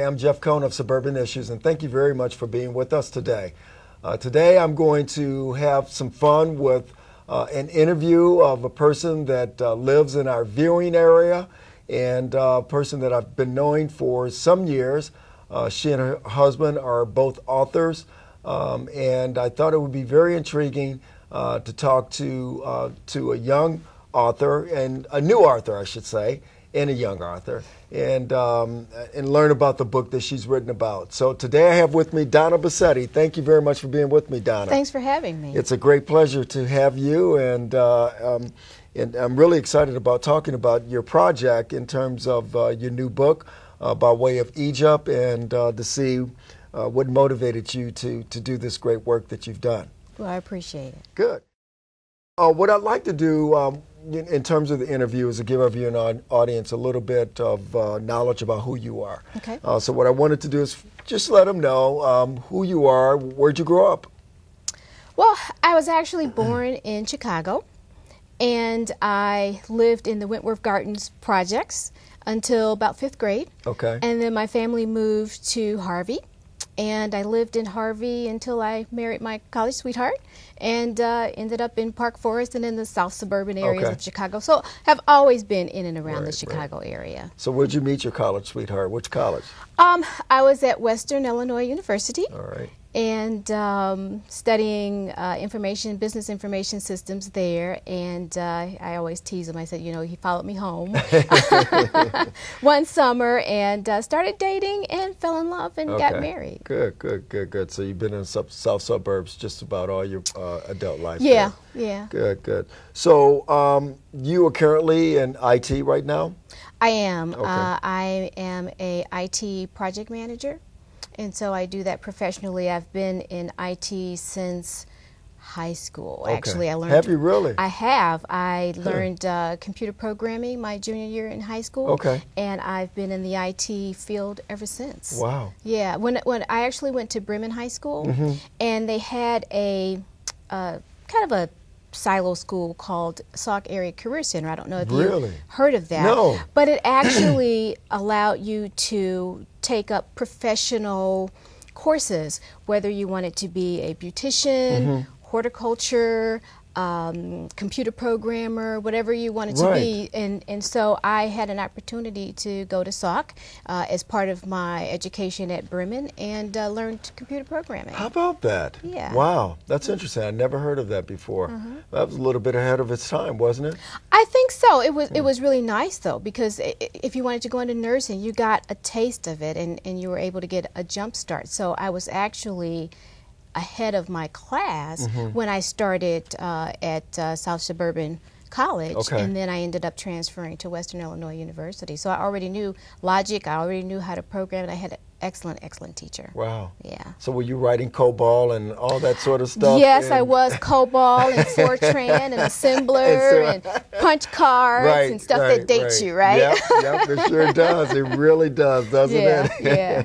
I'm Jeff Cohn of Suburban Issues, and thank you very much for being with us today. Today I'm going to have some fun with an interview of a person that lives in our viewing area and a person that I've been knowing for some years. She and her husband are both authors, and I thought it would be very intriguing to talk to a young author, and a new author, I should say, and a young author, and learn about the book that she's written about. So today I have with me Donna Bassette. Thank you very much for being with me, Donna. Thanks for having me. It's a great pleasure to have you, and I'm really excited about talking about your project in terms of your new book, By Way of Egypt, and to see what motivated you to do this great work that you've done. Well, I appreciate it. Good. What I'd like to do in terms of the interview is to give our viewing audience a little bit of knowledge about who you are. Okay. So what I wanted to do is just let them know who you are. Where'd you grow up? Well, I was actually born in Chicago, and I lived in the Wentworth Gardens projects until about 5th grade. Okay. And then my family moved to Harvey, and I lived in Harvey until I married my college sweetheart, and ended up in Park Forest and in the south suburban areas of Chicago. So have always been in and around the Chicago area. So where'd you meet your college sweetheart? Which college? I was at Western Illinois University. All right. And studying business information systems there, and I always tease him. I said, you know, he followed me home one summer, and started dating and fell in love and got married. Good. So you've been in the south suburbs just about all your adult life. Yeah, there. yeah. Good. So you are currently in IT right now? I am. Okay. I am a IT project manager. And so I do that professionally. I've been in IT since high school. Okay. Actually, I learned. Have you really? I have. I learned computer programming my junior year in high school. Okay. And I've been in the IT field ever since. Wow. Yeah. When I actually went to Bremen High School, and they had a kind of a silo school called Sauk Area Career Center. I don't know if you heard of that. No. But it actually allowed you to take up professional courses, whether you wanted to be a beautician, horticulture, computer programmer, whatever you wanted to be. And so I had an opportunity to go to Sauk as part of my education at Bremen, and learned computer programming. How about that? Yeah. Wow, that's interesting. I never heard of that before. That was a little bit ahead of its time, wasn't it? I think so. It was really nice, though, because if you wanted to go into nursing, you got a taste of it, and you were able to get a jump start. So I was actually ahead of my class when I started at South Suburban College, and then I ended up transferring to Western Illinois University. So I already knew logic, I already knew how to program, and I had an excellent teacher. Wow. Yeah. So were you writing COBOL and all that sort of stuff? Yes, I was. COBOL and Fortran and assembler and punch cards and stuff that dates you, right? Yep, it sure does. It really does, doesn't it? Yeah.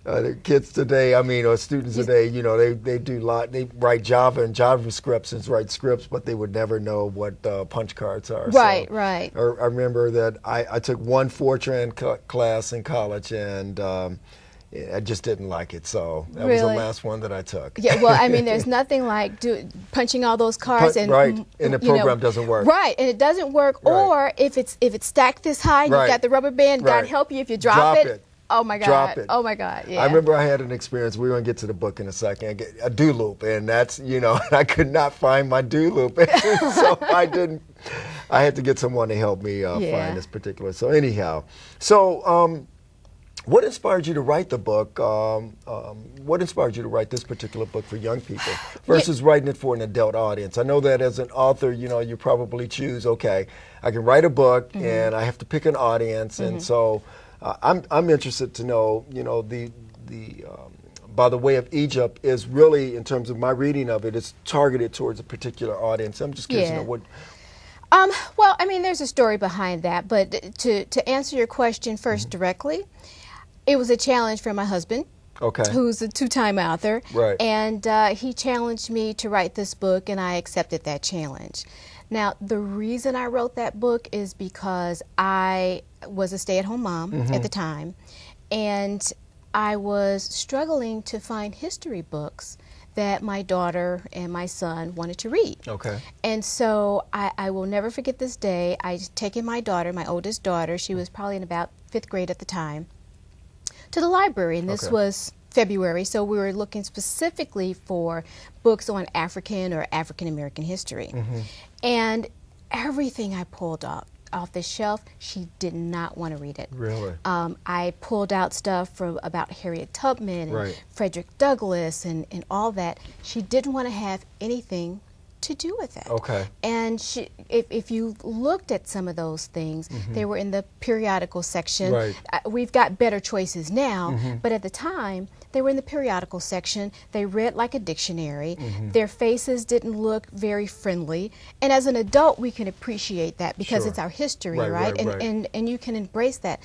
The kids today, or students today, they write Java and JavaScripts and write scripts, but they would never know what punch cards are. Right. I remember that I took one Fortran class in college, and I just didn't like it, so that was the last one that I took. Yeah, well, there's nothing like punching all those cards and the program doesn't work. Right, and it doesn't work. Or if it's stacked this high, and you got the rubber band. God help you if you drop it. Oh my God! Drop it. Oh my God! Yeah. I remember I had an experience. We're going to get to the book in a second. A do loop, and that's I could not find my do loop, so I had to get someone to help me find this particular. So anyhow, what inspired you to write the book? What inspired you to write this particular book for young people versus writing it for an adult audience? I know that as an author, you probably choose, okay, I can write a book and I have to pick an audience, and so I'm interested to know, the By the Way of Egypt is really, in terms of my reading of it, it's targeted towards a particular audience. I'm just curious to know what. Well, there's a story behind that, but to answer your question first directly, it was a challenge for my husband, who's a two-time author, and he challenged me to write this book, and I accepted that challenge. Now, the reason I wrote that book is because I was a stay-at-home mom at the time, and I was struggling to find history books that my daughter and my son wanted to read. Okay. And so I will never forget this day. I'd taken my daughter, my oldest daughter, she was probably in about 5th grade at the time, to the library, and this was February, so we were looking specifically for books on African or African American history. And everything I pulled off the shelf, she did not want to read it. Really? I pulled out stuff about Harriet Tubman and Frederick Douglass and all that. She didn't want to have anything to do with it. Okay. And if you looked at some of those things, they were in the periodical section. Right. We've got better choices now, but at the time, they were in the periodical section. They read like a dictionary. Their faces didn't look very friendly. And as an adult, we can appreciate that because it's our history, right? And you can embrace that.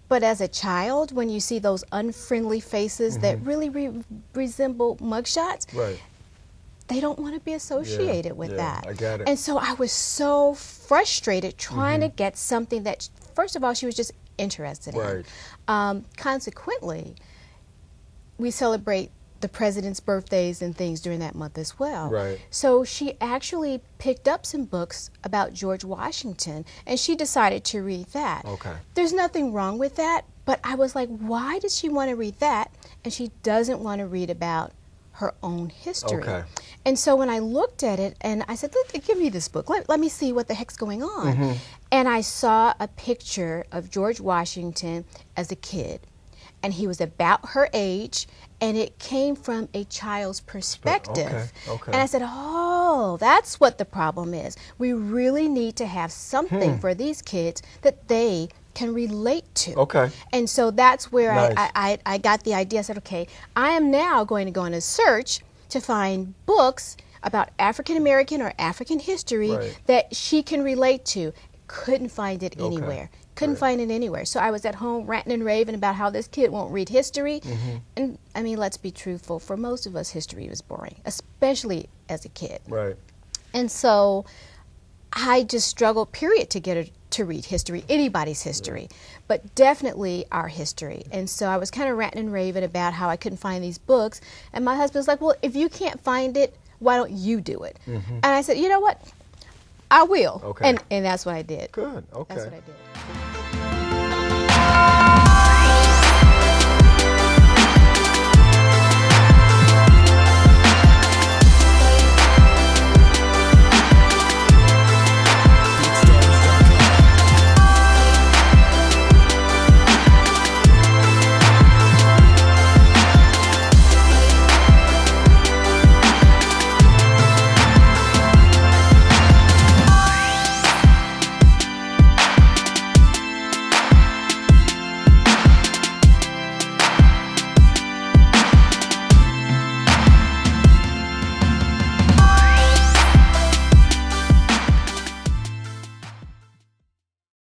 But as a child, when you see those unfriendly faces that really resemble mugshots, they don't want to be associated with that. I get it. And so I was so frustrated trying to get something that, first of all, she was just interested in. Consequently, we celebrate the president's birthdays and things during that month as well. So she actually picked up some books about George Washington, and she decided to read that. There's nothing wrong with that, but I was like, why does she want to read that, and she doesn't want to read about her own history? And so when I looked at it, and I said, give me this book. Let me see what the heck's going on. And I saw a picture of George Washington as a kid. And he was about her age, and it came from a child's perspective. And I said, oh, that's what the problem is. We really need to have something for these kids that they can relate to. And so that's where I got the idea. I said, okay, I am now going to go on a search to find books about African American or African history that she can relate to. Couldn't find it anywhere. Couldn't find it anywhere. So I was at home ranting and raving about how this kid won't read history. And I mean, let's be truthful. For most of us, history was boring, especially as a kid. And so I just struggled, period, to get her to read history, anybody's history, but definitely our history. And so I was kind of ranting and raving about how I couldn't find these books. And my husband was like, well, if you can't find it, why don't you do it? And I said, you know what? I will. And that's what I did. Good. That's what I did.